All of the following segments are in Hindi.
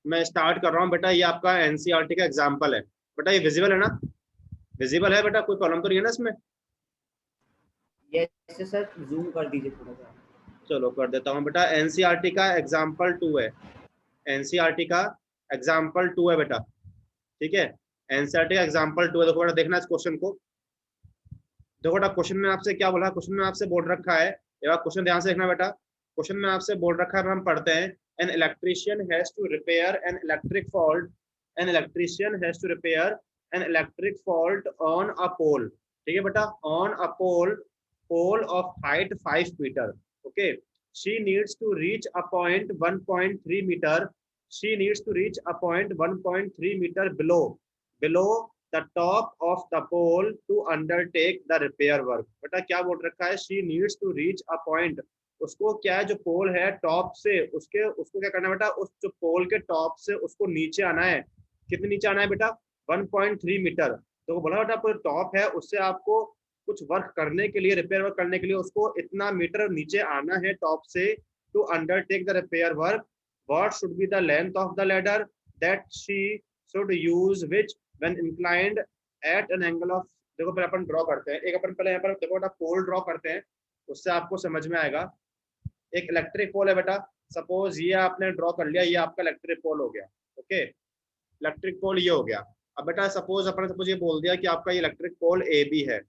मैं स्टार्ट कर रहा हूँ बेटा। ये आपका एनसीईआरटी का एग्जाम्पल है बेटा। ये विजिबल है ना? विजिबल है बेटा, कोई प्रॉब्लम तो नहीं है ना इसमें? यस सर, जूम कर दीजिए थोड़ा सा। चलो कर देता हूँ बेटा। एनसीईआरटी का एग्जाम्पल 2 है। एनसीईआरटी का एग्जाम्पल 2 है बेटा, ठीक है। एनसीईआरटी का एग्जाम्पल 2 है। देखो बेटा, देखना इस क्वेश्चन को। देखो बेटा, क्वेश्चन में आपसे क्या बोला? क्वेश्चन में आपसे बोल रखा है, ये क्वेश्चन ध्यान से देखना बेटा। क्वेश्चन में आपसे बोल रखा है, हम पढ़ते हैं, an electrician has to repair an electric fault, an electrician has to repair an electric fault on a pole, ठीक है बेटा, on a pole, pole of height 5 metre, okay. She needs to reach a point 1.3 metre, she needs to reach a point 1.3 metre below, below the top of the pole to undertake the repair work। बेटा क्या बोल रखा है? she needs to reach a point। उसको क्या है, जो पोल है टॉप से उसके, उसको क्या करना है बेटा? उस जो पोल के टॉप से उसको नीचे आना है। कितने नीचे आना है बेटा? 1.3 मीटर। तो बोला बेटा आपको टॉप है, उससे आपको कुछ वर्क करने के लिए, रिपेयर वर्क करने के लिए उसको इतना मीटर नीचे आना है टॉप से। To undertake the repair work, what should be the length of the ladder that she should use which when inclined at an angle of। देखो पहले अपन ड्रॉ करते हैं, एक अपन पहले यहाँ पर देखो बेटा पोल ड्रॉ करते हैं, उससे आपको समझ में आएगा। एक इलेक्ट्रिक पोल है बेटा, सपोज ये आपने ड्रॉ कर लिया, ये आपका इलेक्ट्रिक पोल हो गया, ओके। इलेक्ट्रिक पोल ये हो गया। अब बेटा सपोज अपन सपोज ये बोल दिया कि आपका ये इलेक्ट्रिक पोल ए बी है,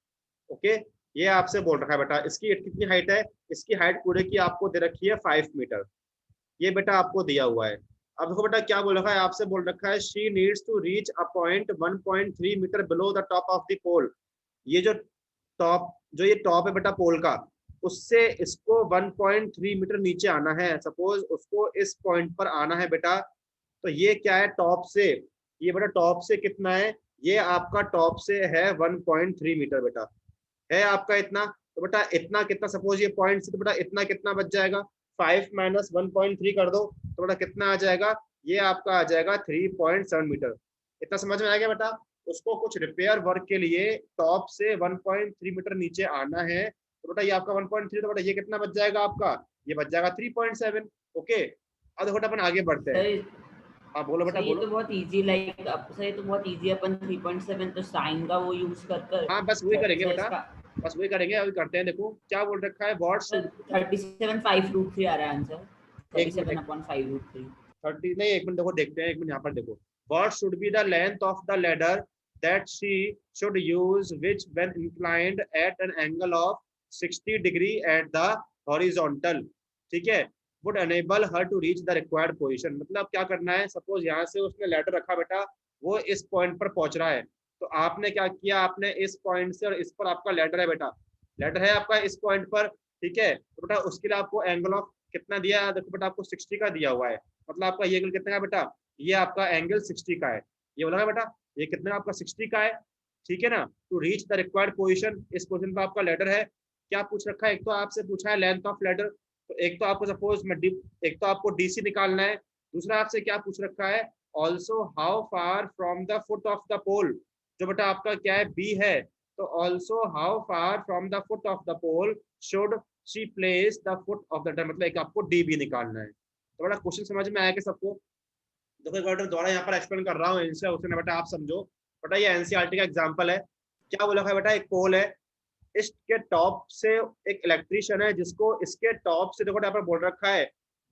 ओके। ये आपसे बोल रखा है बेटा, इसकी कितनी हाइट है? इसकी हाइट पूरे की आपको दे रखी है 5 मीटर, ये बेटा आपको दिया हुआ है। अब देखो बेटा क्या बोल रखा है, आपसे बोल रखा है she needs to reach a point 1.3 metre below the top of the pole. ये जो टॉप, जो ये टॉप है बेटा पोल का, उससे इसको 1.3 मीटर नीचे आना है। सपोज उसको इस पॉइंट पर आना है बेटा, तो ये क्या है टॉप से, ये बेटा टॉप से कितना है? ये आपका टॉप से है 1.3 मीटर बेटा, है आपका इतना। तो बेटा इतना कितना, सपोज ये पॉइंट से, तो बेटा इतना कितना बच जाएगा? 5 माइनस 1.3 कर दो, तो बेटा कितना आ जाएगा? ये आपका आ जाएगा 3.7 मीटर। इतना समझ में आ गया बेटा? उसको कुछ रिपेयर वर्क के लिए टॉप से 1.3 मीटर नीचे आना है, तो बेटा ये आपका 1.3, तो बेटा ये कितना बच जाएगा आपका? ये बच जाएगा 3.7, ओके। अब देखो अपन आगे बढ़ते हैं। सर हाँ बोलो बेटा सर ये बोलो। तो बहुत इजी, लाइक अब सर ये तो बहुत इजी, अपन 3.7 तो साइन का वो यूज कर कर हाँ बस वही करेंगे सर बेटा, इसका बस वही करेंगे। अभी करते हैं, देखो क्या बोल रखा है, व्हाट सर शुड। 37/5√3 आ रहा है आंसर। एक मिनट, 37/5√3। 30 नहीं, एक मिनट देखो, देखते हैं एक मिनट यहाँ पर देखो। What should be the length of the ladder that she should use which when inclined at an angle of 60 degree at the horizontal, ठीक है, would enable her to reach the required position. मतलब क्या करना है, सपोज यहाँ से उसने लेडर रखा बेटा, वो इस पॉइंट पर पहुंच रहा है, तो आपने क्या किया, आपने इस पॉइंट से और इस पर आपका लेडर है बेटा, लेडर है आपका इस पॉइंट पर, ठीक है। तो बेटा उसके लिए आपको एंगल ऑफ कितना दिया है? देखो बेटा आपको 60 का दिया हुआ है, मतलब आपका ये एंगल कितना है बेटा? ये आपका एंगल 60 का है। ये बोला है बेटा, ये कितना आपका 60 का है, ठीक है ना। To reach the required position, इस पोजीशन पर आपका लेडर है। क्या पूछ रखा है? एक तो आपसे पूछा है लेंथ ऑफ लेडर, तो एक तो आपको सपोज मैं एक तो आपको डीसी निकालना है, दूसरा आपसे क्या पूछ रखा है, also how far from the foot of the pole, जो बेटा आपका क्या है बी है, तो also how far from the foot of the pole should she place the foot of the ladder, मतलब एक आपको डी बी निकालना है। तो बड़ा क्वेश्चन समझ में आया कि सबको? देखो एक बार दोबारा यहाँ पर एक्सप्लेन कर रहा हूँ, इनसे उसने बेटा आप समझो। बेटा ये एनसीईआरटी का एग्जांपल है। क्या बोला है बेटा, एक पोल है, इसके टॉप से एक इलेक्ट्रिशियन है, जिसको इसके टॉप से देखो यहाँ पर बोल रखा है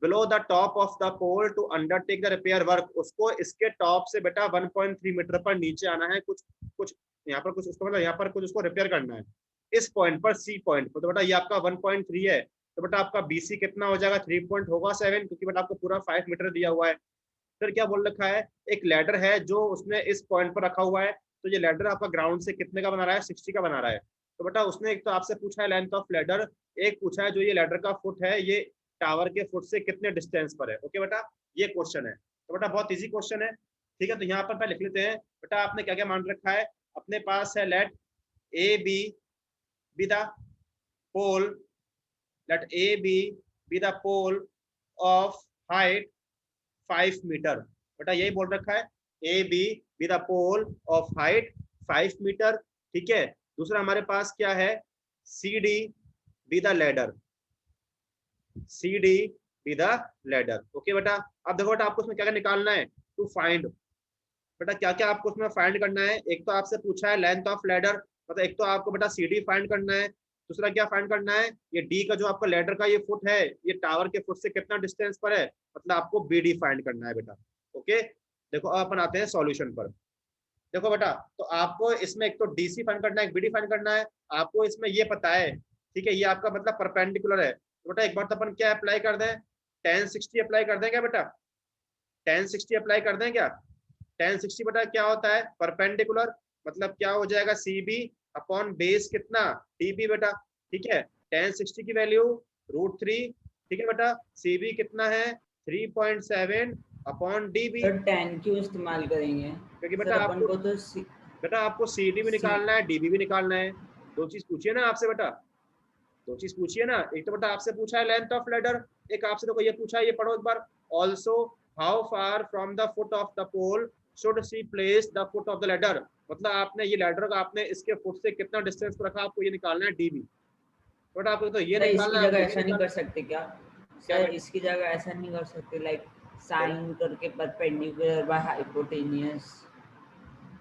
below the top of the pole to undertake the repair work. उसको इसके टॉप से बेटा 1.3 मीटर पर नीचे आना है, कुछ कुछ यहाँ पर कुछ उसको, मतलब यहाँ पर कुछ उसको रिपेयर करना है इस पॉइंट पर, सी पॉइंट पर। तो बेटा ये आपका 1.3 है, तो बेटा आपका बीसी कितना हो जाएगा? 3 पॉइंट होगा 7, क्योंकि बेटा आपको पूरा 5 मीटर दिया हुआ है। फिर क्या बोल रखा है, एक लैडर है जो उसने इस पॉइंट पर रखा हुआ है, तो ये लैडर आपका ग्राउंड से कितने का बना रहा है? 60 का बना रहा है। तो बेटा उसने एक तो आपसे पूछा है लेंथ ऑफ लैडर, एक पूछा है जो ये लैडर का फुट है, ये टावर के फुट से कितने डिस्टेंस पर है, ओके बेटा, ये क्वेश्चन है। तो बेटा बहुत इजी क्वेश्चन है, ठीक है। तो यहाँ पर लिख लेते हैं बेटा, आपने क्या क्या मान रखा है अपने पास है, let A B the pole, let A B the pole of height 5 meter. बेटा यही बोल रखा है, A B the pole of height 5 meter, ठीक है। दूसरा हमारे पास क्या है, C D B the ladder, C D B the ladder. Okay बेटा, अब देखो बेटा आपको उसमें क्या क्या निकालना है, टू फाइंड। बेटा क्या क्या आपको उसमें फाइंड करना है, एक तो आपसे पूछा है लेंथ ऑफ लैडर, मतलब एक तो आपको बेटा सी डी फाइंड करना है, दूसरा क्या फाइंड करना है, ये डी का जो आपका लैडर का ये फुट है, ये टावर के फुट से कितना डिस्टेंस पर है, मतलब आपको बी डी फाइंड करना है बेटा। ओके, देखो अब अपन आते हैं सॉल्यूशन पर। देखो बेटा, तो आपको इसमें एक तो डीसी फाइंड करना है, एक बीडी फाइंड करना है। आपको इसमें ये पता है, ठीक है, ये आपका मतलब परपेंडिकुलर है, तो बेटा एक बार तो अपन क्या अप्लाई कर दें, 1060 अप्लाई कर दें क्या बेटा, 1060 अप्लाई कर दें क्या। 1060 बेटा क्या होता है, परपेंडिकुलर, मतलब क्या हो जाएगा, सी बी अपॉन बेस कितना, डी बी बेटा। ठीक है, 1060 की वैल्यू √3, ठीक है बेटा, सी बी कितना है 3.7 अपॉन डी बी। सर 10 क्यों इस्तेमाल करेंगे? क्योंकि सर बेटा अपन आपको, को तो बेटा आपको सी डी भी सी निकालना है, डीबी भी निकालना है, दो चीज पूछिए ना आपसे बेटा, दो चीज पूछिए ना, एक तो बेटा आपसे पूछा है लेंथ ऑफ लैडर, एक आपसे देखो ये पूछा है, ये पढ़ो एक बार, also how far from the foot of the pole should she place the foot of the ladder, मतलब आपने ये लैडर का आपने इसके फुट से कितना डिस्टेंस पर रखा, आपको ये निकालना है डीबी। बेटा आपको तो ये सर निकालना इसकी है, जगह आपको ये ऐसा नहीं कर निकालना है। सकते क्या? क्या सर बेटा, इसकी जगह ऐसा नहीं कर सकते, लाइक बोलो। साइन करके परपेंडिकुलर बाय हाइपोटेनियस,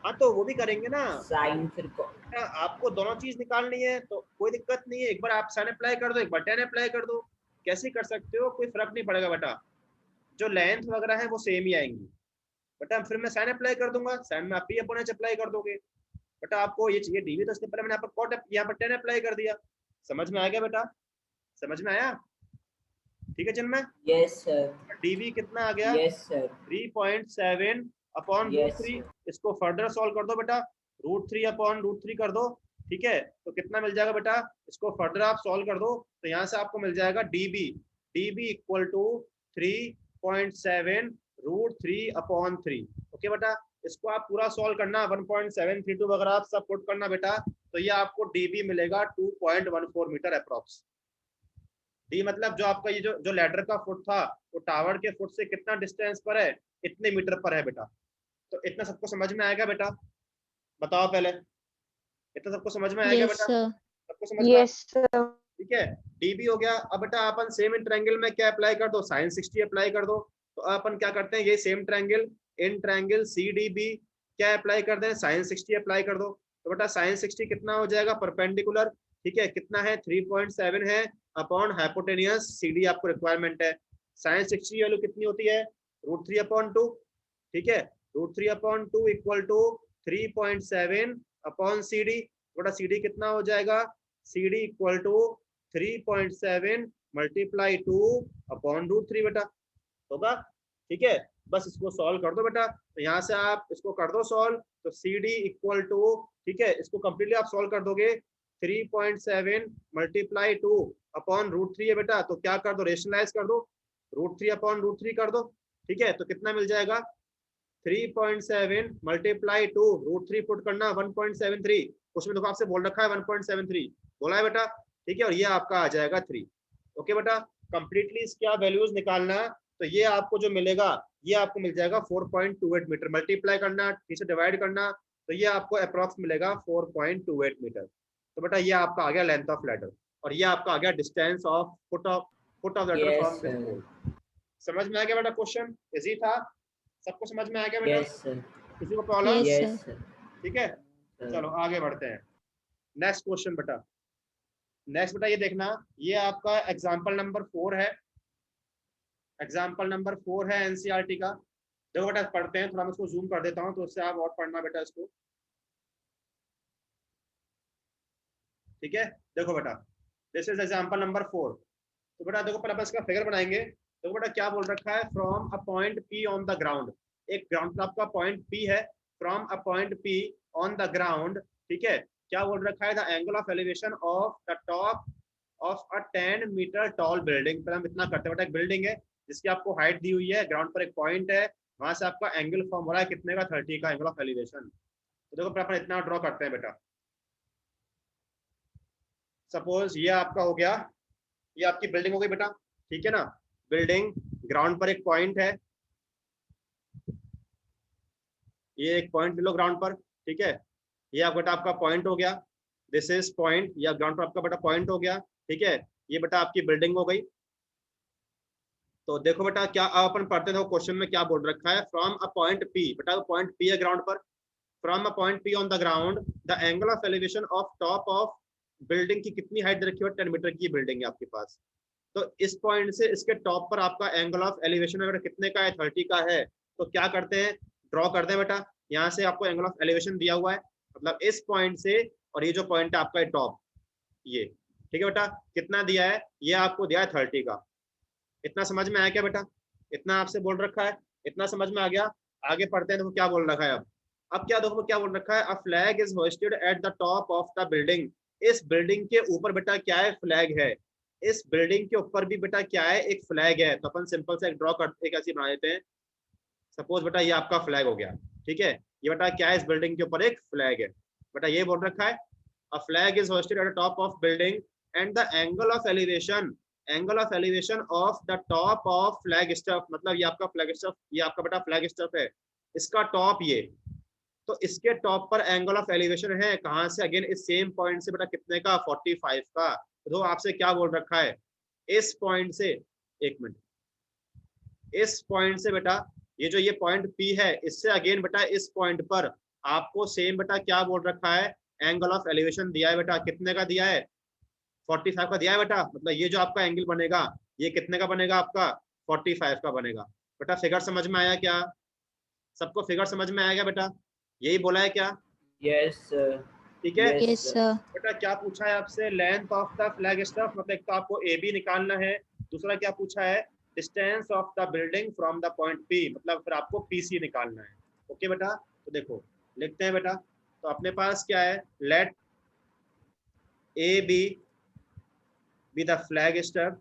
हाँ तो वो भी करेंगे ना, साइन फिर को बेटा आपको दोनों चीज निकालनी है तो कोई दिक्कत नहीं है, एक बार आप साइन अप्लाई कर दो, एक बार 10 अप्लाई कर दो, कैसे कर सकते हो, कोई फर्क नहीं पड़ेगा बेटा, जो लेंथ वगैरह है वो सेम ही आएंगी। बेटा फिर मैं साइन अप्लाई कर दूंगा, साइन में आप पी अपॉन एच अप्लाई कर दोगे। बेटा आपको ये चाहिए डीवी, तो इसके पहले मैंने यहाँ पर कॉट यहाँ पर 10 अप्लाई कर दिया। समझ में आ गया बेटा, समझ में आया, ठीक है जिनमें, यस सर, डीवी कितना आ गया yes sir, 3.7 upon root yes three sir. इसको फर्दर सॉल्व कर दो बेटा, √3 अपॉन √3 कर दो, ठीक है, तो कितना मिल जाएगा बेटा, इसको फर्दर आप सॉल्व कर दो, तो यहाँ से आपको मिल जाएगा DB, DB equal to 3.7 √3 upon 3। Okay बेटा, इसको आप पूरा सॉल्व करना, 1.732 वगैरह आप सब पुट करना बेटा, तो ये आपको डीबी मिलेगा 2.14 मीटर अप्रॉक्स। डी मतलब जो आपका ये जो लैडर का फुट था, वो टावर के फुट से कितना डिस्टेंस पर है, इतने मीटर पर है बेटा। तो इतना सबको समझ में आएगा बेटा, बताओ पहले, इतना सबको समझ में आएगा यस बेटा, सर, सबको समझ में यस सर, ठीक है, डीबी हो गया। अब बेटा अपन सेम इन ट्रायंगल में क्या अप्लाई कर दो, साइन 60 अप्लाई कर दो, तो अपन क्या करते हैं, ये same triangle in triangle C D B क्या अप्लाई कर दें, साइन 60 अप्लाई कर दो, तो बेटा साइन 60 कितना हो जाएगा, परपेंडिकुलर, ठीक है, कितना है 3.7 है अपॉन हाइपोटेनियस, सी डी आपको रिक्वायरमेंट है, साइन 60 वैल्यू कितनी होती है √3 अपॉन 2, ठीक है, √3 upon 2 equal to 3.7 upon C D, बेटा सी डी कितना हो जाएगा, C D equal to 3.7 multiply 2 upon √3 बेटा होगा, ठीक है, बस इसको सॉल्व कर दो बेटा, तो यहाँ से आप इसको कर दो सॉल्व, तो सी डी इक्वल टू, ठीक है, इसको कंप्लीटली आप सॉल्व कर दोगे, 3.7 मल्टीप्लाई 2 अपॉन √3 है बेटा, तो क्या कर दो, रेशनलाइज कर दो, √3 अपॉन √3 कर दो, ठीक है, तो कितना मिल जाएगा 3.7 मल्टीप्लाई 2 √3 पुट करना 1.73, उसमें देखो आपसे बोल रखा है 1.73 बोला है बेटा, ठीक है, और ये आपका आ जाएगा 3। ओके बेटा, कंप्लीटली इसके आप वैल्यूज निकालना, तो ये आपको जो मिलेगा, ये आपको मिल जाएगा 4.28 मीटर, मल्टीप्लाई करना, इसे डिवाइड करना, तो ये आपको अप्रॉक्स मिलेगा 4.28 मीटर। तो बेटा ये आपका आ गया लेंथ ऑफ लैडर, और ये आपका आ गया distance of foot of ladder from yes this sir, pole. समझ में आ गया बेटा, क्वेश्चन इजी था, सबको समझ में आ गया बेटा, यस सर, किसी को problem, yes yes sir, sir, ठीक है, चलो आगे बढ़ते हैं, नेक्स्ट क्वेश्चन बेटा, नेक्स्ट बेटा ये देखना, ये आपका एग्जाम्पल नंबर 4 है, एग्जाम्पल नंबर 4 है एनसीईआरटी का। देखो बेटा पढ़ते हैं, थोड़ा मैं इसको जूम कर देता हूँ तो उससे आप और पढ़ना बेटा इसको, ठीक है, देखो बेटा दिस इज एग्जाम्पल नंबर 4। तो बेटा देखो पहले इसका फिगर बनाएंगे, देखो बेटा क्या बोल रखा है, from a point P on the ground, एक ग्राउंड पर आपका पॉइंट पी है, from a point P on the ground, ठीक है, क्या बोल रखा है, the angle of elevation of the top of a 10 meter tall building. पर हम इतना करते हैं बेटा, एक बिल्डिंग है जिसकी आपको हाइट दी हुई है, ग्राउंड पर एक पॉइंट है, वहां से आपका एंगल फॉर्म हो रहा है कितने का, 30 का एंगल ऑफ एलिवेशन। तो देखो अपन इतना ड्रॉ करते हैं बेटा, सपोज ये आपका हो गया, ये आपकी बिल्डिंग हो गई बेटा, ठीक है ना, बिल्डिंग, ग्राउंड पर एक पॉइंट है, ये एक पॉइंट ले लो ग्राउंड पर, ठीक है, ये आपका बेटा आपका पॉइंट हो गया, दिस इज पॉइंट, या ग्राउंड पर आपका बेटा पॉइंट हो गया, ठीक है, ये बेटा आपकी बिल्डिंग हो गई, तो देखो बेटा क्या अब अपन पढ़ते हैं, क्वेश्चन में क्या बोल रखा है, फ्रॉम अ पॉइंट पी, बेटा पॉइंट पी है ग्राउंड पर, from a point P on the ground the angle of elevation of top of building की कितनी हाइट रखी है, 10 मीटर की बिल्डिंग है आपके पास। तो इस पॉइंट से इसके टॉप पर आपका एंगल ऑफ एलिवेशन अगर कितने का है, 30 का है, तो क्या करते हैं, ड्रॉ करते हैं बेटा। यहाँ से आपको एंगल ऑफ एलिवेशन दिया हुआ है, मतलब इस पॉइंट से, और ये जो पॉइंट है आपका टॉप, ये ठीक है बेटा, कितना दिया है, ये आपको दिया है 30 का। इतना समझ में आया क्या बेटा, इतना आपसे बोल रखा है, इतना समझ में आ गया। आगे पढ़ते हैं, देखो क्या बोल रखा है अब क्या देखो क्या बोल रखा है, a flag is hosted at the top of the building. इस बिल्डिंग के ऊपर बेटा क्या है, फ्लैग है। इस बिल्डिंग के ऊपर भी बेटा क्या है, एक फ्लैग है। तो अपन सिंपल से एक ड्रॉ करते, एक ऐसी बना देते हैं, सपोज बेटा ये आपका फ्लैग हो गया, ठीक है। ये बेटा क्या है, इस बिल्डिंग के ऊपर एक फ्लैग है। बेटा ये बोल रखा है, a flag is hosted at the top of building and the angle of elevation of the top of flag stuff, मतलब ये आपका फ्लैग स्टफ, ये आपका बेटा फ्लैग स्टफ है, इसका टॉप ये, तो इसके टॉप पर एंगल ऑफ एलिवेशन है कहां से, अगेन इस सेम पॉइंट से बेटा कितने का, 45 का। तो आपसे क्या बोल रखा है, इस पॉइंट से, एक मिनट, इस पॉइंट से बेटा, ये जो ये पॉइंट पी है, इससे अगेन बेटा इस पॉइंट पर आपको सेम बेटा क्या बोल रखा है, एंगल ऑफ एलिवेशन दिया है बेटा, कितने का दिया है, 45 का दिया है बेटा। मतलब ये जो आपका एंगल बनेगा, ये कितने का बनेगा आपका, 45 का बनेगा। बेटा फिगर समझ में आया क्या, सबको फिगर समझ में आएगा बेटा, यही बोला है क्या, यस सर, ठीक है। Yes sir. बेटा क्या पूछा है आपसे, length of the flag stuff, मतलब एक तो आपको ए बी निकालना है, दूसरा क्या पूछा है, distance of the building from the point P, मतलब फिर आपको पीसी निकालना है। ओके बेटा, तो देखो लिखते हैं बेटा, तो अपने पास क्या है, let A B the flag staff,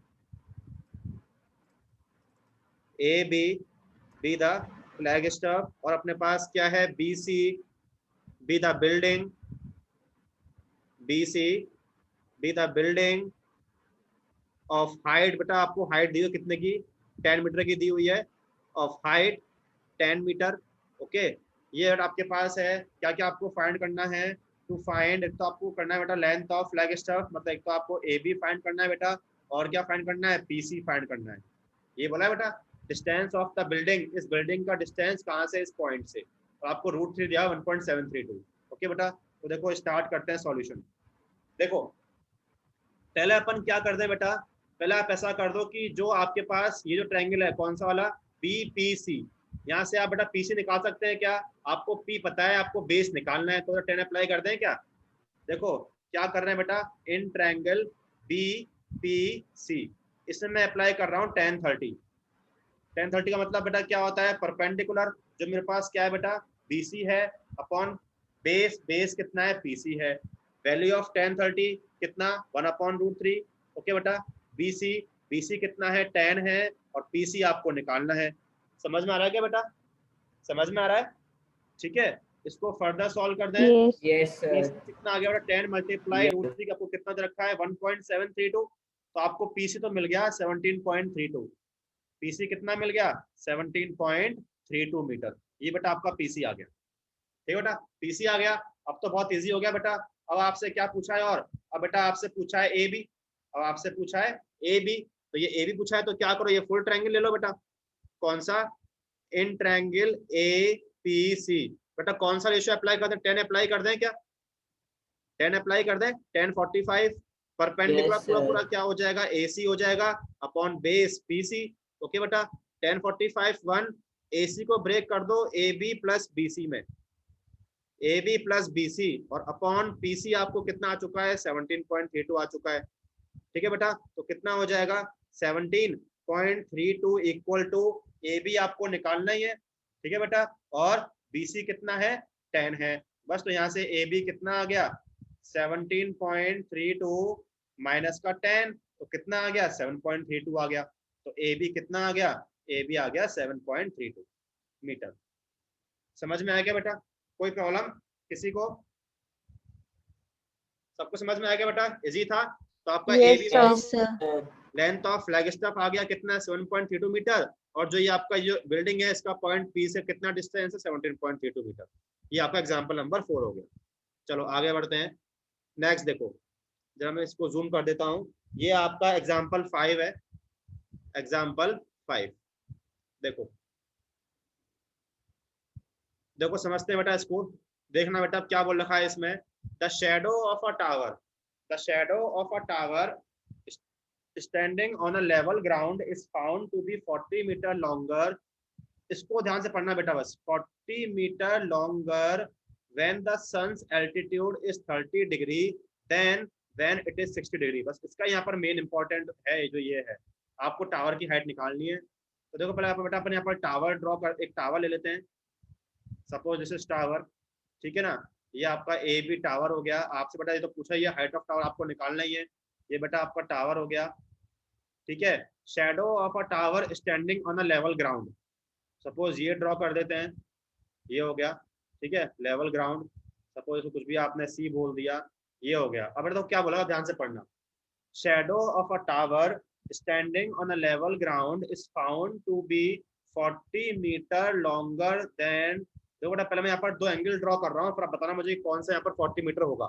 A B the flag staff, और अपने पास क्या है, B C B the building, B C B the building of height, बेटा आपको हाइट दी हुई कितने की, 10 मीटर की दी हुई है, ऑफ हाइट 10 मीटर। ओके, ये आपके पास है, क्या क्या आपको फाइंड करना है, टू फाइंड, एक तो आपको करना है बेटा लेंथ ऑफ फ्लैग स्टफ, मतलब एक तो आपको ए बी फाइंड करना है बेटा, और क्या फाइंड करना है, पीसी फाइंड करना है। ये बोला है बेटा, डिस्टेंस ऑफ द बिल्डिंग, इस बिल्डिंग का डिस्टेंस कहाँ से, इस पॉइंट से, और आपको √3 दिया 1.732। ओके बेटा, तो देखो स्टार्ट करते हैं सॉल्यूशन। देखो पहले अपन क्या करते हैं बेटा, पहले आप ऐसा कर दो कि जो आपके पास ये जो ट्रायंगल है, कौन सा वाला, बीपीसी, यहाँ से आप बेटा पीसी निकाल सकते हैं क्या, आपको पी पता है, आपको बेस निकालना है, तो 10 अप्लाई कर दें क्या। देखो क्या कर रहे हैं बेटा, इन ट्रायंगल बीपीसी, इसमें मैं अप्लाई कर रहा हूँ 1030 का मतलब बेटा क्या होता है, परपेंडिकुलर, जो मेरे पास क्या है बेटा, बीसी है, अपॉन बेस, बेस कितना है, पीसी है, वैल्यू ऑफ 1030 कितना, 1/√3। ओके बेटा, बीसी बीसी कितना है, 10 है, और पीसी आपको निकालना है। समझ में आ रहा है क्या बेटा, समझ में आ रहा है, ठीक है। इसको फर्दर सॉल्व कर दें, यस सर। कितना आ गया बेटा, 10 मल्टीप्लाई √3 का आपको कितना दे रखा है, 1.732, तो आपको पीसी तो मिल गया 17.32, पीसी कितना मिल गया, 17.32 मीटर। ये बेटा आपका पीसी आ गया, ठीक है बेटा, पीसी आ गया। अब तो बहुत इजी हो गया बेटा। अब आपसे क्या पूछा है, और अब बेटा आपसे पूछा है ए बी, अब आपसे पूछा है ए बी, तो ये ए बी पूछा है, तो क्या करो, ये फुल ट्रायंगल ले लो बेटा, कौन सा, इन ट्रायंगल ए पी सी। बेटा कौन सा रेशियो अप्लाई कर दें, 10 अप्लाई कर दें क्या, 10 अप्लाई कर दें, 1045, परपेंडिकुलर पूरा पूरा क्या हो जाएगा, AC हो जाएगा, अपॉन बेस PC। ओके बेटा, 1045 1, AC को ब्रेक कर दो AB प्लस BC में, AB प्लस BC, और अपॉन PC आपको कितना आ चुका है, 17.32 आ चुका है, ठीक है बेटा। तो कितना हो जाएगा, 17.32 इक्वल टू AB आपको निकालना ही है, ठीक है बेटा, और BC कितना है, 10 है, बस। तो यहाँ से AB कितना आ गया, 17.32 माइनस का 10, तो कितना आ गया, 7.32 आ गया। तो AB कितना आ गया, AB आ गया 7.32 मीटर। समझ में आ गया बेटा, कोई प्रॉब्लम किसी को, सबको समझ में आ गया बेटा, इजी था। तो आपका AB length of flag staff आ गया कितना, 7.32 मीटर, और जो ये आपका जो बिल्डिंग है, इसका पॉइंट पी से कितना डिस्टेंस है, 17.32 मीटर। ये आपका एग्जांपल नंबर 4 हो गया। चलो आगे बढ़ते हैं, नेक्स्ट देखो, जरा मैं इसको जूम कर देता हूँ, ये आपका एग्जांपल 5 है, एग्जांपल 5। देखो देखो समझते हैं बेटा इसको। देखना बेटा क्या बोल रखा है इसमें, the shadow of a tower, the shadow of a tower standing on a level ground is found to be 40 meter longer. इसको ध्यान से पढ़ना बेटा बस, 40 meter longer when the sun's altitude is 30 degree then when it is 60 degree. बस इसका यहाँ पर मेन इंपॉर्टेंट है जो ये है, आपको टावर की हाइट निकालनी है। तो देखो पहले बेटा अपन यहाँ पर टावर ड्रॉ कर, एक टावर ले लेते हैं, सपोज दिस इज टावर, ठीक है ना। ये आपका ए बी टावर हो गया। आपसे बेटा ये तो पूछा ही है, हाइट ऑफ टावर आपको निकालना ही है। ये बेटा आपका टावर हो गया, ठीक है। Shadow of a tower standing on a level ground, suppose ये ड्रॉ कर देते हैं, ये हो गया, ठीक है, लेवल ग्राउंड। सपोज कुछ भी आपने सी बोल दिया, ये हो गया। अब तो क्या बोला, ध्यान से पढ़ना, shadow of a tower standing on a level ground is found to be 40 meter longer then. देखो बेटा पहले मैं यहाँ पर दो एंगल ड्रॉ कर रहा हूँ, फिर आप बताना मुझे कौन सा यहाँ पर 40 मीटर होगा।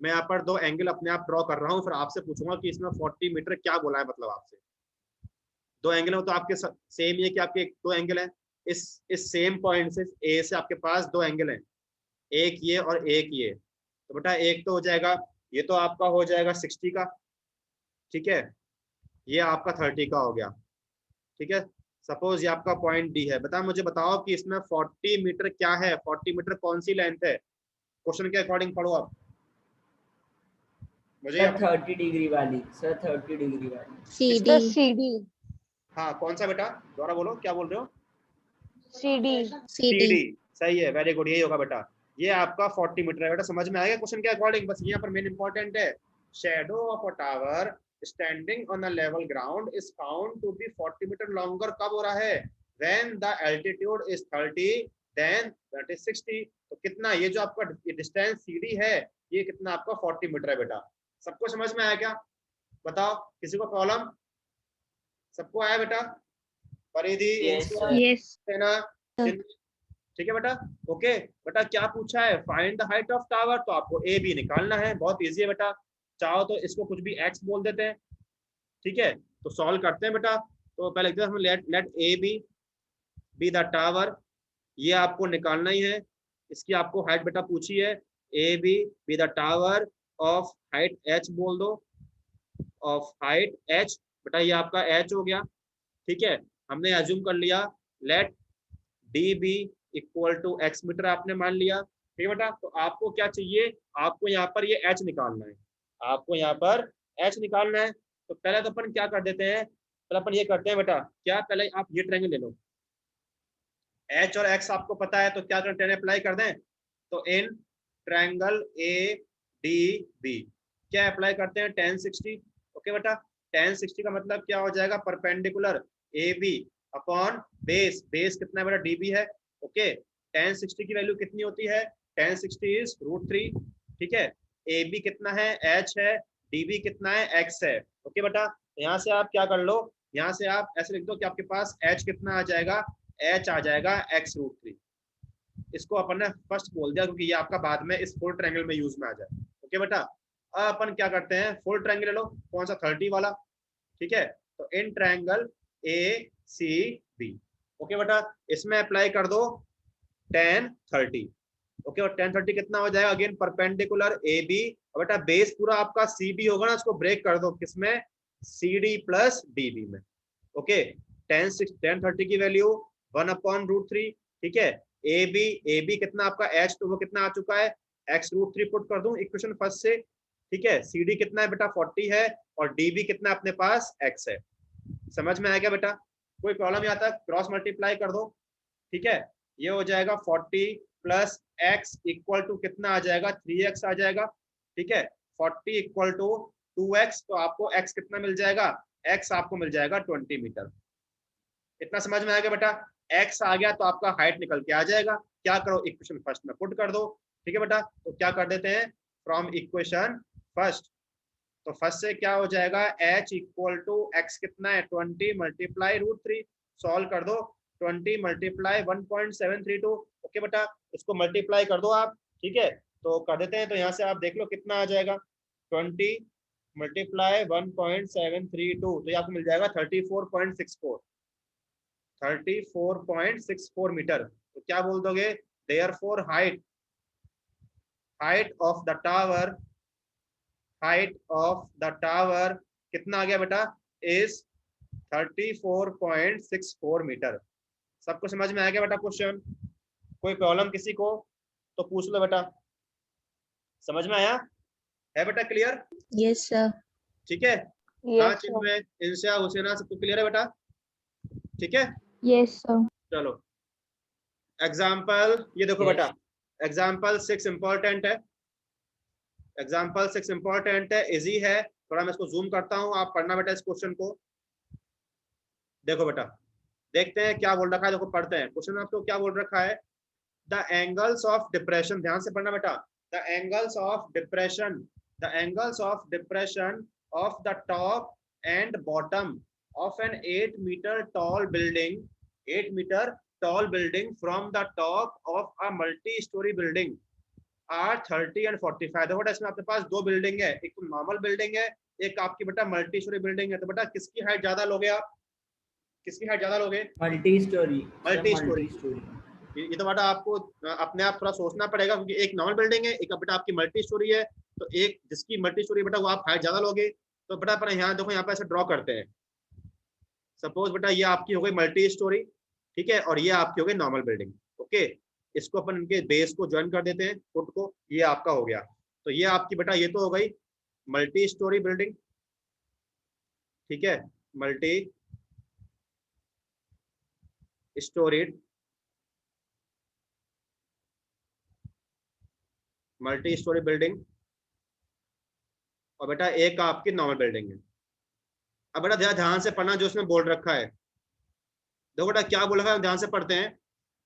मैं यहाँ पर दो एंगल अपने आप ड्रॉ कर रहा हूँ, फिर आपसे पूछूंगा कि इसमें 40 मीटर क्या बोला है, मतलब आपसे दो एंगल हो तो आपके सेम ये कि आपके दो एंगल है, इस सेम पॉइंट से ए से आपके पास दो एंगल हैं, एक ये और एक ये। तो बेटा एक तो हो जाएगा, ये तो आपका हो जाएगा 60 का, ठीक है, ये आपका 30 का हो गया, ठीक है। सपोज ये आपका पॉइंट डी है। बता मुझे बताओ कि इसमें 40 मीटर क्या है, 40 मीटर कौन सी लेंथ है, क्वेश्चन के अकॉर्डिंग पढ़ो आप मुझे। सर 30 डिग्री वाली, सर 30 डिग्री वाली सीडी सीडी हाँ कौन सा बेटा, दोबारा बोलो क्या बोल रहे हो। सीडी सीडी, सही है, वेरी गुड, यही होगा बेटा। ये आपका 40 मीटर है बेटा, समझ में आएगा क्वेश्चन के अकॉर्डिंग। बस यहाँ पर मेन इंपॉर्टेंट है, shadow of a tower standing on a level ground is found to be 40 meter longer. कब हो रहा है, when the altitude is 30 then that is 60। तो कितना, ये जो आपका डिस्टेंस सीडी है, ये कितना आपका 40 मीटर है बेटा। सबको समझ में आया क्या, बताओ किसी को प्रॉब्लम, सबको आया बेटा, परिधि Yes, sir. यस ना, ठीक है बेटा। ओके बेटा क्या पूछा है, find the height of tower, तो आपको ए बी निकालना है, बहुत इजी है बेटा। चाहो तो इसको कुछ भी एक्स बोल देते हैं, ठीक है। तो सॉल्व करते हैं बेटा। तो पहले लिखते हैं हम, let A B the tower, ये आपको निकालना ही है। इसकी आपको हाइट बेटा पूछी है, A B the tower of height H बोल दो, ऑफ हाइट एच, बेटा ये आपका एच हो गया, ठीक है। हमने एज्यूम कर लिया let D B equal to X meter, आपने मान लिया, ठीक है बेटा। तो आपको क्या चाहिए, आपको यहाँ पर ये एच निकालना है, आपको यहाँ पर एच निकालना है। तो पहले तो अपन क्या कर देते हैं, पहले अपन ये करते हैं बेटा, क्या पहले आप ये ट्रायंगल ले लो, एच और एक्स आपको पता है, तो क्या करते हैं, अप्लाई कर दें। तो in triangle A D B क्या अप्लाई करते हैं, tan 60। ओके बेटा, tan 60 का मतलब क्या हो जाएगा, perpendicular A B upon base, base कितना है बेटा, डीबी है। ओके, tan 60 की वैल्यू कितनी होती है, tan 60 इज √3, ठीक है। ए बी कितना है, एच है, डीबी कितना है, एक्स है। ओके बेटा, यहाँ से आप क्या कर लो, यहाँ से आप ऐसे लिख दो कि आपके पास एच कितना आ जाएगा, एच आ जाएगा x√3। इसको अपन ने फर्स्ट बोल दिया क्योंकि ये आपका बाद में इस फुल ट्रायंगल में यूज में आ जाए। ओके बेटा, अब अपन क्या करते हैं, फुल ट्रायंगल ले लो, कौन सा, 30 वाला, ठीक है। तो in triangle A C B, okay बेटा, इसमें अप्लाई कर दो tan 30। ओके, और tan 30 कितना हो जाएगा, अगेन परपेंडिकुलर ए बी, और बेटा बेस पूरा आपका सी बी होगा ना, उसको ब्रेक कर दो किसमें, C D plus D B में। ओके, tan 30 की वैल्यू 1/√3, ठीक है। ए बी कितना आपका एच, तो वो कितना आ चुका है, x√3 पुट कर दूं इक्वेशन फर्स्ट से, ठीक है। सी डी कितना है बेटा, 40 है, और डी बी कितना अपने पास, x है। समझ में आया क्या बेटा, कोई प्रॉब्लम यहाँ तक, क्रॉस मल्टीप्लाई कर दो, ठीक है। ये हो जाएगा 40 प्लस x इक्वल टू कितना आ जाएगा, 3x आ जाएगा, ठीक है। 40 इक्वल टू 2x, तो आपको x कितना मिल जाएगा, x आपको मिल जाएगा 20 मीटर। इतना समझ में आ गया बेटा, x आ गया तो आपका हाइट निकल के आ जाएगा। क्या करो, इक्वेशन फर्स्ट में पुट कर दो, ठीक है बेटा। तो क्या कर देते हैं, फ्रॉम इक्वेशन फर्स्ट, तो फर्स्ट से क्या हो जाएगा, h इक्वल टू x कितना है, 20 मल्टीप्लाई √3, सॉल्व कर दो, 20 मल्टीप्लाई 1.732। ओके बेटा, इसको मल्टीप्लाई कर दो आप, ठीक है। तो कर देते हैं, तो यहाँ से आप देख लो कितना आ जाएगा, 20 मल्टीप्लाई 1.732, तो ये आपको मिल जाएगा 34.64। 34.64 मीटर। तो क्या बोल दोगे, therefore height of the tower, height of the tower कितना आ गया बेटा, इज 34.64 मीटर। सबको समझ में आ गया बेटा क्वेश्चन? कोई प्रॉब्लम किसी को तो पूछ लो बेटा। समझ में आया है बेटा? क्लियर? Yes sir. ठीक है। हाँ Yes, sir. चिन्मय, इंशिया, हुसैना, सबको क्लियर है बेटा? ठीक है, Yes, sir. चलो एग्जाम्पल ये देखो Yes. बेटा, एग्जाम्पल 6 इंपॉर्टेंट है, एग्जाम्पल 6 इंपॉर्टेंट है, इजी है। थोड़ा मैं इसको जूम करता हूँ, आप पढ़ना बेटा इस क्वेश्चन को। देखो बेटा, देखते हैं क्या बोल रखा है, देखो पढ़ते हैं क्वेश्चन। आपको क्या बोल रखा है, द एंगल्स ऑफ डिप्रेशन, ध्यान से पढ़ना बेटा, the angles of depression, the angles of depression of the top and bottom of an 8 meter tall building, 8 meter tall building from the top of a multi storey building are 30 and 45। देखो बेटा इसमें आपके पास दो बिल्डिंग है, एक तो नॉर्मल बिल्डिंग है, एक आपकी बेटा मल्टी स्टोरी बिल्डिंग है। तो बेटा किसकी हाइट ज्यादा लोगे आप, किसकी हाइट ज्यादा लोगे? Multi storey. Multi storey. ये तो बेटा आपको अपने आप थोड़ा सोचना पड़ेगा, क्योंकि एक नॉर्मल बिल्डिंग है, एक बेटा आपकी मल्टी स्टोरी है। तो एक जिसकी मल्टी स्टोरी बेटा वो आप हाइट ज्यादा लोगे। तो बेटा अपन यहाँ देखो, यहाँ पे ऐसे ड्रॉ करते हैं। सपोज बेटा ये आपकी हो गई मल्टी स्टोरी, ठीक है, और ये आपकी हो गई नॉर्मल बिल्डिंग। ओके, इसको अपन इनके बेस को ज्वाइन कर देते हैं, फुट को, ये आपका हो गया। तो ये आपकी बेटा ये तो हो गई मल्टी स्टोरी बिल्डिंग, ठीक है, multi storeyed, multi storey building, और बेटा एक आपकी नॉर्मल बिल्डिंग है। अब बेटा ध्यान से पढ़ना जो इसमें बोल रखा है। देखो बेटा क्या बोल रखा है, ध्यान से पढ़ते हैं।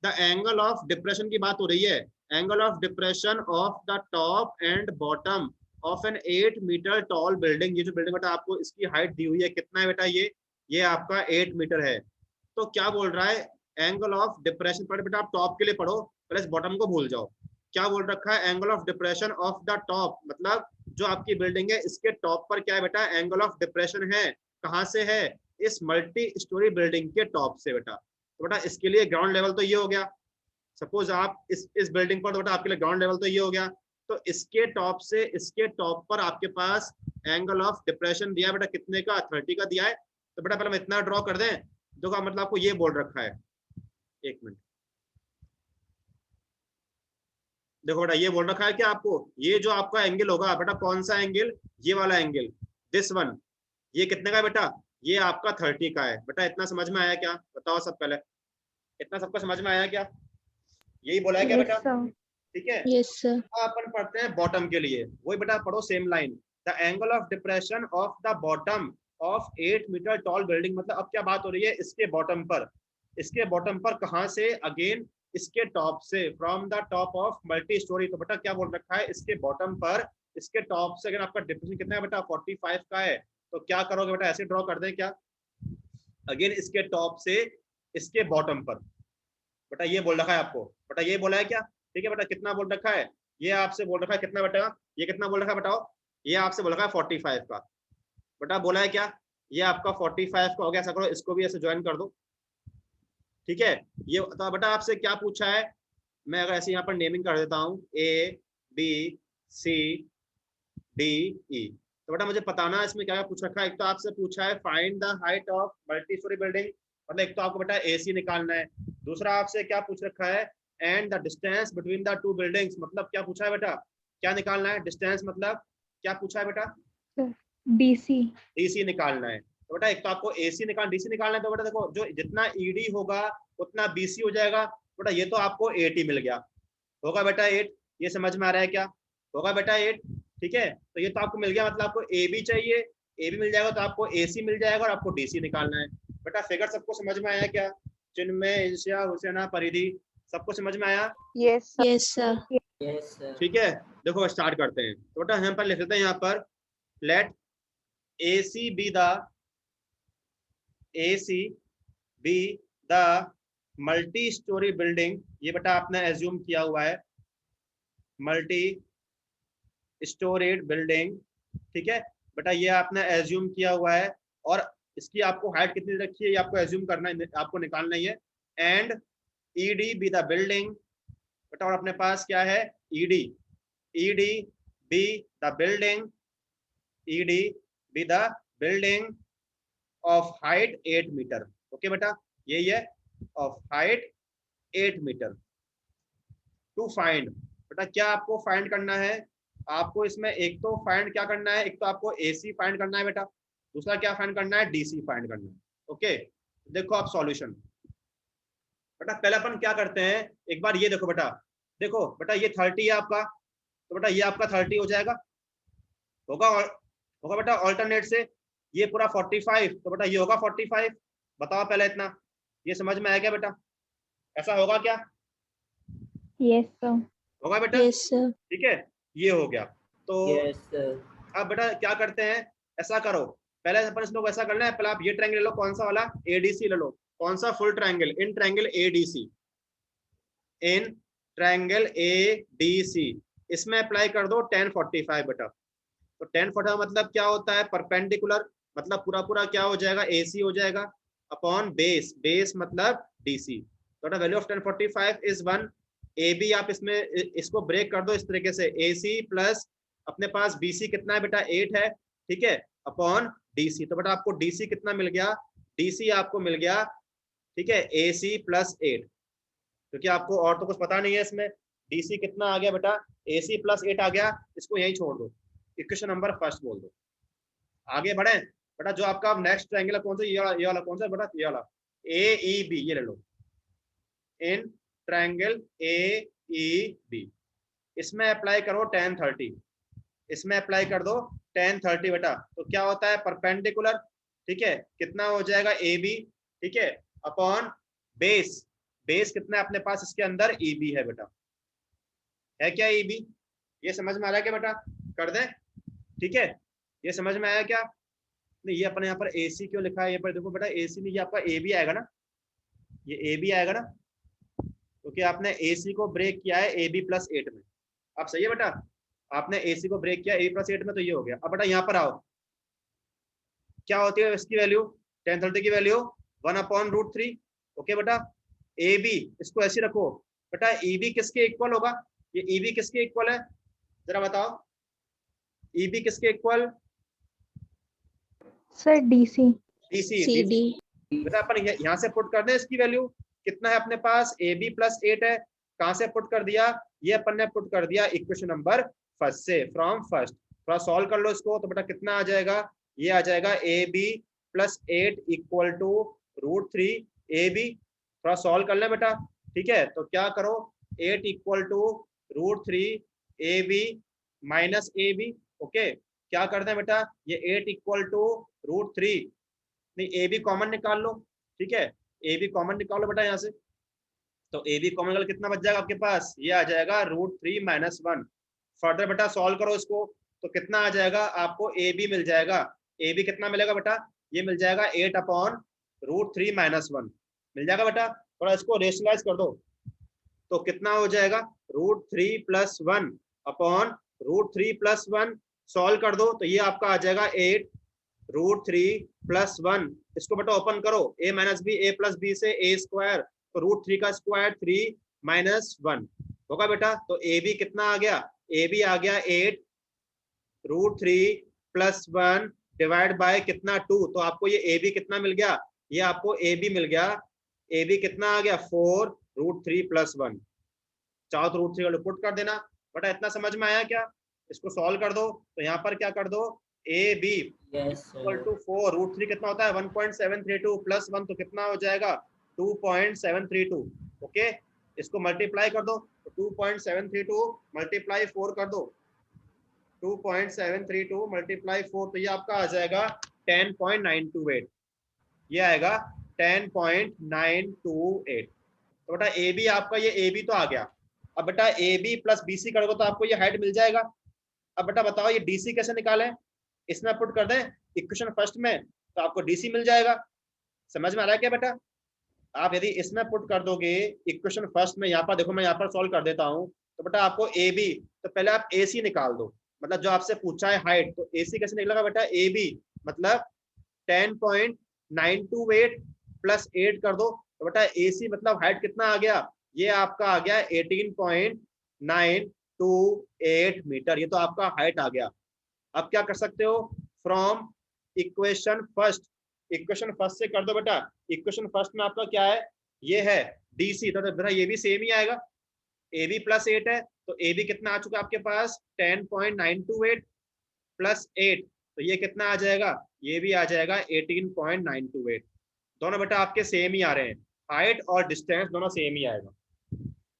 द एंगल ऑफ डिप्रेशन की बात हो रही है, angle of depression of the top and bottom of an 8 meter tall building. ये जो बिल्डिंग बेटा आपको इसकी हाइट दी हुई है, कितना है बेटा, ये आपका 8 मीटर है। तो क्या बोल रहा है, एंगल ऑफ डिप्रेशन, पढ़ बेटा आप टॉप के लिए पढ़ो, प्लस बॉटम को भूल जाओ। क्या बोल रखा है, angle of depression of the top, मतलब जो आपकी बिल्डिंग है इसके टॉप पर क्या है बेटा, एंगल ऑफ डिप्रेशन है। कहाँ से है, इस मल्टी स्टोरी बिल्डिंग के टॉप से बेटा। तो बेटा इसके लिए ग्राउंड लेवल तो ये हो गया। सपोज आप इस बिल्डिंग पर, तो बेटा आपके लिए ग्राउंड लेवल तो ये हो गया। तो इसके टॉप से इसके टॉप पर आपके पास एंगल ऑफ डिप्रेशन दिया है बेटा, कितने का, 30 का दिया है। तो बेटा पहले हम इतना ड्रॉ कर दें, देखो मतलब आपको ये बोल रखा है, एक मिनट, देखो बेटा ये बोल रखा है कि आपको ये जो आपका एंगल होगा बेटा, कौन सा एंगल, ये वाला एंगल, दिस वन, ये कितने का है बेटा, ये आपका 30 का है बेटा। इतना समझ में आया क्या, बताओ सब पहले, इतना सबको समझ में आया क्या, यही बोला है क्या बेटा? ठीक है, यस सर। अपन पढ़ते हैं बॉटम के लिए, वही बेटा पढ़ो same line, the angle of depression of the bottom of 8 meter tall building. मतलब अब क्या बात हो रही है, इसके बॉटम पर, इसके बॉटम पर कहाँ से, अगेन इसके टॉप से, from the top of multi storey. तो बेटा क्या बोल रखा है, इसके बॉटम पर, इसके टॉप से अगर आपका डिप्रेशन कितना है बेटा, 45 का है। तो क्या करोगे बेटा, ऐसे ड्रॉ कर दें क्या, अगेन इसके टॉप से इसके बॉटम पर। बेटा ये बोल रखा है आपको, बेटा ये बोला है क्या, ठीक है बेटा, कितना बोल रखा है, ये आपसे बोल रखा है कितना बेटा, ये कितना बोल रखा है बताओ, ये आपसे बोल रखा है 45 का। बेटा बोला है क्या, ये आपका 45 का हो गया। ऐसा करो, इसको भी ऐसे ज्वाइन कर दो, ठीक है। ये तो बेटा आपसे क्या पूछा है, मैं अगर ऐसे यहाँ पर नेमिंग कर देता हूँ, A B C D E। तो बेटा मुझे बताना इसमें क्या पूछ रखा है। एक तो आपसे पूछा है find the height of multi storey building, मतलब एक तो आपको बेटा AC निकालना है। दूसरा आपसे क्या पूछ रखा है, and the distance between the two buildings, मतलब क्या पूछा है बेटा, क्या निकालना है, डिस्टेंस मतलब क्या पूछा है बेटा, DC निकालना है। तो बेटा एक तो आपको AC निकालना, DC निकालना है। तो बेटा देखो जो जितना ED होगा उतना BC हो जाएगा। बेटा ये तो आपको 8 मिल गया, होगा बेटा 8, ये समझ में आ रहा है क्या, होगा बेटा 8, ठीक है। तो ये तो आपको मिल गया, मतलब आपको AB चाहिए, AB मिल जाएगा, तो आपको AC मिल जाएगा, और आपको DC निकालना है। बेटा फिगर सबको समझ में आया क्या, चिन्मय, इंशिया, हुसैना, परिधि, सबको समझ में आया? Yes, sir. Yes sir. Yes sir. ठीक है, देखो स्टार्ट करते हैं। तो बेटा हम पर लिख लेते हैं यहाँ पर, let AC be the multi storey building. ये बेटा आपने एज्यूम किया हुआ है मल्टी स्टोरीड बिल्डिंग, ठीक है बेटा, ये आपने एज्यूम किया हुआ है। और इसकी आपको हाइट कितनी रखी है ये आपको एज्यूम करना है, आपको निकालना ही है। And ED B the building बेटा, और अपने पास क्या है ED, ED B the building, ED B the building of height 8 meter. Okay बेटा, यही है of height 8 meter. To find बेटा, क्या आपको फाइंड करना है, आपको इसमें एक तो फाइंड क्या करना है, एक तो आपको एसी फाइंड करना है बेटा, दूसरा क्या फाइंड करना है, डीसी फाइंड करना है। ओके, देखो आप सॉल्यूशन बेटा, पहले अपन क्या करते हैं, एक बार ये देखो बेटा, देखो बेटा ये 30 है आपका, तो बेटा ये आपका 30 हो जाएगा, होगा होगा बेटा ऑल्टरनेट से। ये पूरा 45, तो बेटा ये होगा 45। बताओ पहले इतना, ये समझ में आया क्या बेटा, ऐसा होगा क्या? Yes sir. होगा बेटा? Yes sir. ठीक है, ये हो गया। तो यस सर। अब बेटा क्या करते हैं, ऐसा करो, पहले अपन इसको ऐसा करना है, पहले आप ये ट्रायंगल ले लो, कौन सा वाला, एडीसी ले लो, कौन सा, full triangle, in triangle ADC, in triangle ADC, इसमें अप्लाई कर दो tan 45 बेटा। तो tan 45 मतलब क्या होता है, परपेंडिकुलर, मतलब पूरा पूरा क्या हो जाएगा, AC हो जाएगा, अपॉन बेस, बेस मतलब DC। तो value of tan 45 is 1। AB आप इसमें इसको ब्रेक कर दो इस तरीके से, AC प्लस अपने पास BC कितना है बेटा, 8 है, ठीक है, अपॉन DC। तो बेटा आपको DC कितना मिल गया, DC आपको मिल गया, ठीक है, AC प्लस 8, क्योंकि आपको और तो कुछ पता नहीं है इसमें। DC कितना आ गया बेटा, AC प्लस 8 आ गया, इसको यही छोड़ दो, इक्वेशन नंबर फर्स्ट बोल दो। आगे बढ़े बेटा, जो आपका नेक्स्ट ट्रायंगल है कौन सा, ये वाला कौन सा बेटा, ये वाला AEB, ये ले लो, इन ट्रायंगल AEB, इसमें अप्लाई करो tan 30, इसमें अप्लाई कर दो tan 30 बेटा। तो क्या होता है, परपेंडिकुलर, ठीक है, कितना हो जाएगा AB, ठीक है, अपॉन बेस, बेस कितना है अपने पास इसके अंदर, EB है बेटा, है क्या EB, ये समझ में आ रहा है क्या बेटा, कर दे, ठीक है, ये समझ में आया क्या? नहीं, ये अपने यहाँ पर AC क्यों लिखा है, ये पर देखो बेटा, AC में ये आपका AB आएगा ना, ये AB आएगा ना, क्योंकि आपने AC को ब्रेक किया है AB प्लस 8 में। अब सही है बेटा, आपने AC को ब्रेक किया AB प्लस 8 में, तो ये हो गया। अब बेटा यहाँ पर आओ, क्या होती है इसकी वैल्यू, tan 30 की वैल्यू 1/√3। ओके बेटा, AB इसको ऐसे रखो बेटा, EB किसके इक्वल होगा, ये EB किसके इक्वल है, जरा बताओ, EB किसके इक्वल, सर DC। DC बेटा, अपन यहाँ से पुट कर दें इसकी वैल्यू, कितना है अपने पास, AB प्लस 8 है, कहां से पुट कर दिया, ये अपन ने पुट कर दिया इक्वेशन नंबर फर्स्ट से, फ्रॉम फर्स्ट। थोड़ा सॉल्व कर लो इसको, तो बेटा कितना आ जाएगा, ये आ जाएगा AB plus 8 equal to √3 AB। थोड़ा सॉल्व कर ले बेटा, ठीक है, तो क्या करो, 8 equal to √3 AB minus AB। Okay, क्या करते हैं बेटा, ये 8 इक्वल टू √3, नहीं AB कॉमन निकाल लो, ठीक है, AB कॉमन निकालो बेटा यहाँ से, तो AB कॉमन निकाल कितना बच जाएगा आपके पास, ये आ जाएगा √3 - 1। फर्दर बेटा सॉल्व करो इसको, तो कितना आ जाएगा आपको, AB मिल जाएगा, AB कितना मिलेगा बेटा, ये मिल जाएगा 8/√3 - 1 मिल जाएगा बेटा। थोड़ा इसको रेशनलाइज कर दो, तो कितना हो जाएगा, √3 + 1 अपॉन √3 + 1, सॉल्व कर दो, तो ये आपका आ जाएगा 8 √3 + 1। इसको बेटा ओपन करो, a - b, a + b से a², तो √3 का स्क्वायर 3 - 1 होगा बेटा। तो AB कितना आ गया, AB आ गया 8 √3 + 1 डिवाइड बाय कितना 2, तो आपको ये AB कितना मिल गया, ये आपको AB मिल गया, AB कितना आ गया 4 √3 + 1। चाहो तो √3 का पुट कर देना बेटा, इतना समझ में आया क्या? इसको सॉल्व कर दो, तो यहाँ पर क्या कर दो, AB इक्वल टू 4 √3 कितना होता है 1.732 + 1, तो कितना हो जाएगा 2.732। ओके, इसको मल्टीप्लाई कर दो, तो 2.732 मल्टीप्लाई 4 कर दो, 2.732 मल्टीप्लाई 4, तो ये आपका आ जाएगा 10.928, ये आएगा 10.928। तो बेटा AB आपका, ये AB तो आ गया। अब बेटा AB प्लस BC करोगे तो आपको ये हाइट मिल जाएगा। अब बेटा बताओ ये DC कैसे निकालें, इसमें पुट कर दें इक्वेशन फर्स्ट में, तो आपको DC मिल जाएगा। समझ में आ रहा है क्या बेटा? आप यदि इसमें पुट कर दोगे इक्वेशन फर्स्ट में, यहाँ पर देखो मैं यहाँ पर सॉल्व कर देता हूँ, तो बेटा आपको AB, तो पहले आप AC निकाल दो, मतलब जो आपसे पूछा है हाइट, तो AC कैसे निकलेगा बेटा, AB मतलब 10.928 प्लस 8 कर दो तो बेटा AC मतलब हाइट कितना आ गया, ये आपका आ गया 18.928 मीटर, ये तो आपका हाइट आ गया। अब क्या कर सकते हो, फ्रॉम इक्वेशन फर्स्ट से कर दो बेटा। इक्वेशन फर्स्ट में आपका क्या है, ये है DC, तो बेटा ये भी सेम ही आएगा, AB प्लस 8 है तो AB कितना आ चुका है आपके पास 10.928 प्लस 8, तो ये कितना आ जाएगा, ये भी आ जाएगा 18.928। दोनों बेटा आपके सेम ही आ रहे हैं, हाइट और डिस्टेंस दोनों सेम ही आएगा।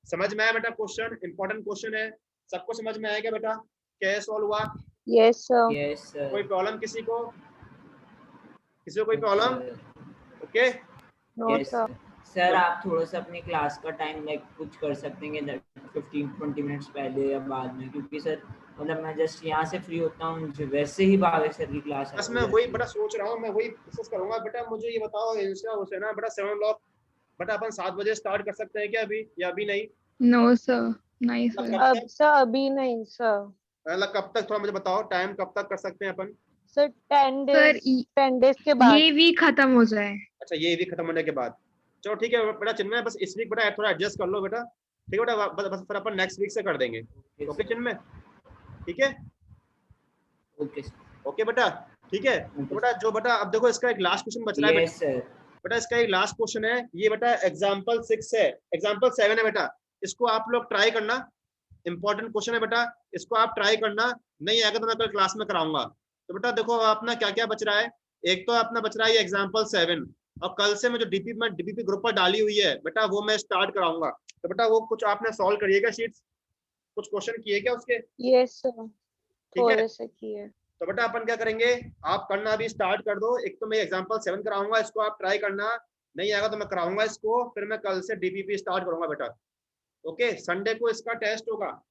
समझ में आया बेटा क्वेश्चन, इंपॉर्टेंट क्वेश्चन है, सबको समझ में आएगा बेटा, कैसे सॉल्व हुआ? Yes, sir. Yes sir. कोई प्रॉब्लम किसी को कोई problem? Okay No, sir. Sir आप थोड़ा सा अपनी क्लास का टाइम लाइक कुछ कर सकते हैं 15-20 मिनट्स पहले या बाद में, क्योंकि सर मतलब मैं जस्ट यहाँ से फ्री होता हूँ, वैसे ही भावेश सर की क्लास बस मैं वही बेटा सोच रहा हूँ, मैं वही डिस्कस करूंगा बेटा। मुझे ये बताओ इंस्टा हुसैन बेटा 7 o'clock बेटा अपन 7 बजे स्टार्ट कर सकते हैं क्या अभी, या अभी नहीं? No, sir. नहीं, sir. कब तक? सर अभी नहीं सर। मतलब कब तक, थोड़ा मुझे बताओ टाइम कब तक कर सकते हैं अपन? सर 10 Sir, डेज के बाद। ये वीक खत्म हो जाए। अच्छा ये भी खत्म होने के बाद, चलो ठीक है बेटा। चिन्मय बस इस वीक बेटा थोड़ा एडजस्ट कर लो बेटा, ठीक है बेटा, बस फिर अपन नेक्स्ट वीक से कर देंगे। ओके चिन्मय, ठीक है, ओके ओके बेटा, ठीक है। तो बेटा जो बेटा अब देखो इसका एक लास्ट क्वेश्चन बच रहा है यस सर। बेटा, इसका एक लास्ट क्वेश्चन है ये बेटा, एग्जाम्पल 6 है, एग्जाम्पल 7 है बेटा, इसको आप लोग ट्राई करना, इंपॉर्टेंट क्वेश्चन है बेटा, इसको आप ट्राई करना, नहीं आएगा तो मैं कल क्लास में कराऊंगा। तो बेटा देखो अपना क्या क्या बच रहा है, एक तो अपना बच रहा है ये एग्जाम्पल 7, और कल से मैं जो डीपीपी ग्रुप पर डाली हुई है बेटा वो मैं स्टार्ट कराऊंगा। तो बेटा वो कुछ आपने सॉल्व करिएगा शीट्स, कुछ क्वेश्चन किए क्या उसके? यस सर, ठीक है, थोड़े से किए। तो बेटा अपन क्या करेंगे, आप करना अभी स्टार्ट कर दो। एक तो मैं एग्जांपल 7 कराऊंगा, इसको आप ट्राई करना, नहीं आएगा तो मैं कराऊंगा इसको, फिर मैं कल से डीपीपी स्टार्ट करूंगा बेटा। ओके, संडे को इसका टेस्ट होगा,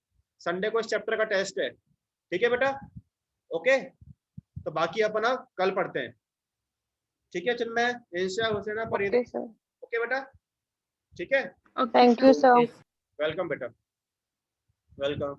संडे को इस चैप्टर का टेस्ट है, ठीक है बेटा। ओके, तो बाकी अपन अब कल पढ़ते हैं, ठीक है चिन्मय, इंशा हुसैना पर। ओके सर, ओके बेटा, ठीक है, Okay, thank you sir. Welcome बेटा, वेलकम।